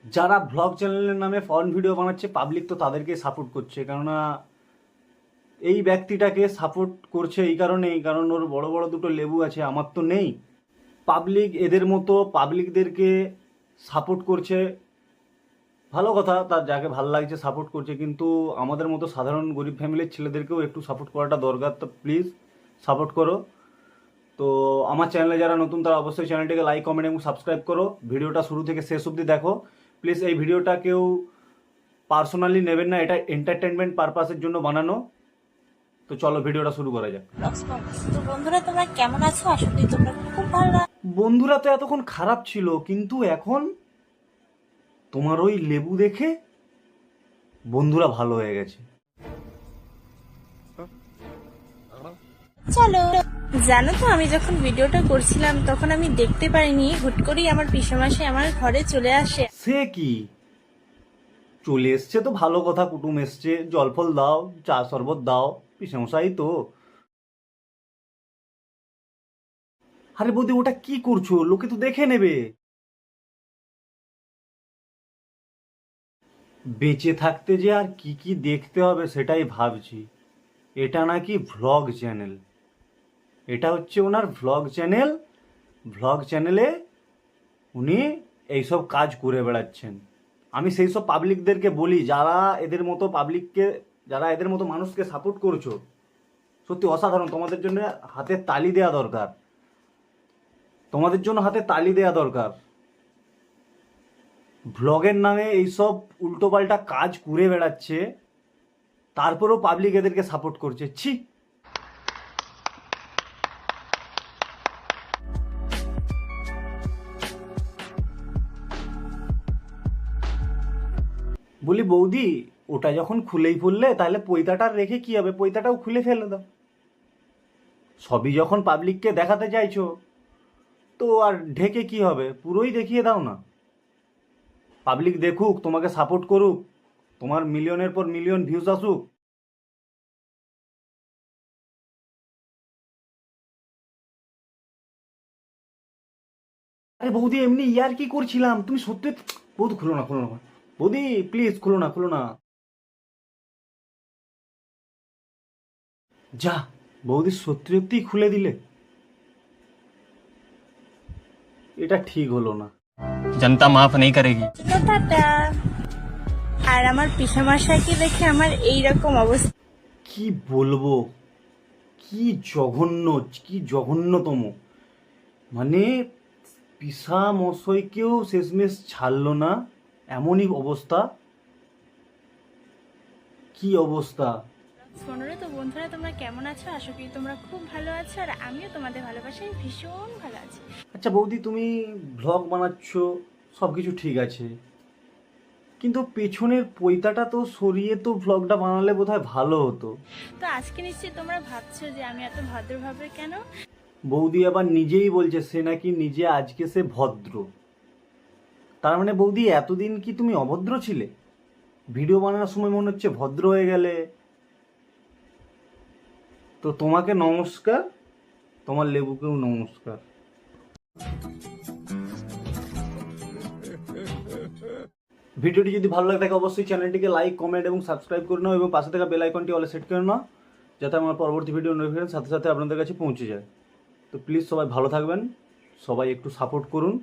যারা ব্লগ চ্যানেলের নামে ফরেন ভিডিও বানাচ্ছে পাবলিক তো তাদেরকে সাপোর্ট করছে, কেননা এই ব্যক্তিটাকে সাপোর্ট করছে এই কারণ ওর বড় বড় দুটো লেবু আছে, আমার তো নেই। পাবলিক এদের মতো পাবলিকদেরকে সাপোর্ট করছে, ভালো কথা, তার যাকে ভাল লাগছে সাপোর্ট করছে, কিন্তু আমাদের মতো সাধারণ গরিব ফ্যামিলির ছেলেদেরকেও একটু সাপোর্ট করাটা দরকার, তো প্লিজ সাপোর্ট করো। তো আমার চ্যানেলে যারা নতুন তারা অবশ্যই চ্যানেলটিকে লাইক কমেন্ট এবং সাবস্ক্রাইব করো, ভিডিওটা শুরু থেকে শেষ অবধি দেখো প্লিজ। এই ভিডিওটা কেউ পার্সোনালি নেবেন না, এটা এন্টারটেনমেন্ট পারপাসের জন্য বানানো। তো চলো ভিডিওটা শুরু করা যাক। তো বন্ধুরা তোমরা কেমন আছো? আশা করি তোমরা খুব ভালো। বন্ধুরা তো এতক্ষণ খারাপ ছিল, কিন্তু এখন তোমার ওই লেবু দেখে বন্ধুরা ভালো হয়ে গেছে। চলো, জানো তো আমি যখন ভিডিওটা করছিলাম তখন আমি দেখতে পারিনি, হুট করেই আমার পিসেমাসে আমার ঘরে চলে আসে। সে কি চলে এসছে তো ভালো কথা, কুটুম এসছে, জল ফল দাও, চা শরবত দাও, পিসেমশাই তো। আরে বৌদি ওটা কি করছো, লোকে তো দেখে নেবে। বেঁচে থাকতে যে আর কি কি দেখতে হবে সেটাই ভাবছি। এটা নাকি ভ্লগ চ্যানেল, এটা হচ্ছে ওনার ভ্লগ চ্যানেল। ভ্লগ চ্যানেলে উনি এইসব কাজ করে বেড়াচ্ছেন। আমি সেই সব পাবলিকদেরকে বলি, যারা এদের মতো পাবলিককে, যারা এদের মতো মানুষকে সাপোর্ট করছো, সত্যি অসাধারণ। তোমাদের জন্য হাতে তালি দেওয়া দরকার, তোমাদের জন্য হাতে তালি দেওয়া দরকার। ভ্লগের নামে এইসব উল্টোপাল্টা কাজ করে বেড়াচ্ছে, তারপরেও পাবলিক এদেরকে সাপোর্ট করছে। ছি। বলি বৌদি, ওটা যখন খুলেই ফেললে তাহলে পৈতাটা রেখে কি হবে, পৈতাটাও খুলে ফেলে দাও। সবই যখন পাবলিককে দেখাতে চাইছো তো আর ঢেকে কি হবে, পুরোই দেখিয়ে দাও না। পাবলিক দেখুক, তোমাকে সাপোর্ট করুক, তোমার মিলিয়নের পর মিলিয়ন ভিউজ আসুক। আরে বৌদি এমনি ইয়ার কি করছিলাম, তুমি সত্যি। বৌদি খুলো না, খুলো না বৌদি, প্লিজ খুলো না, খুলো না। যা, বৌদি সত্যি সত্যিই খুলে দিলে, এটা ঠিক হলো না। जनता माफ नहीं करेगी। তো টাটা। আর আমার পিসেমাশাকে দেখে আমার এইরকম অবস্থা। কি বলবো, কি জঘন্য, কি জঘন্যতম, মানে পিসা মশাইকেও শেষমেশ ছাড়লো না, এমনই অবস্থা। কি অবস্থা। শোনো তো বন্ধুরা, তোমরা কেমন আছো? আশা করি তোমরা খুব ভালো আছো, আর আমিও তোমাদের ভালোবাসায় ভীষণ ভালো আছি। আচ্ছা বৌদি, তুমি ভ্লগ বানাচ্ছ, সব কিছু ঠিক আছে, কিন্তু পেছনের পৈতাটা তো সরিয়ে তো ভ্লগটা বানালে বোধহয় ভালো হতো। তো আজকে নিশ্চয়ই তোমরা ভাবছো যে আমি এত ভদ্রভাবে কেন। বৌদি আবার নিজেই বলছে সে নাকি নিজে আজকে সে ভদ্র। তার মানে বৌদি এতদিন কি তুমি অভদ্র ছিলে? ভিডিও বানানোর সময় মনে হচ্ছে ভদ্র হয়ে গেলে। তো তোমাকে নমস্কার, তোমার লেবুকেও নমস্কার। ভিডিওটি যদি ভালো লাগে থাকে অবশ্যই চ্যানেলটিকে লাইক কমেন্ট এবং সাবস্ক্রাইব করে নাও, এবং পাশে থাকা বেল আইকনটি অলে সেট করে নাও, যাতে আমার পরবর্তী ভিডিও নোটিফিকেশন সাথে সাথে আপনাদের কাছে পৌঁছে যায়। তো প্লিজ সবাই ভালো থাকবেন, সবাই একটু সাপোর্ট করুন।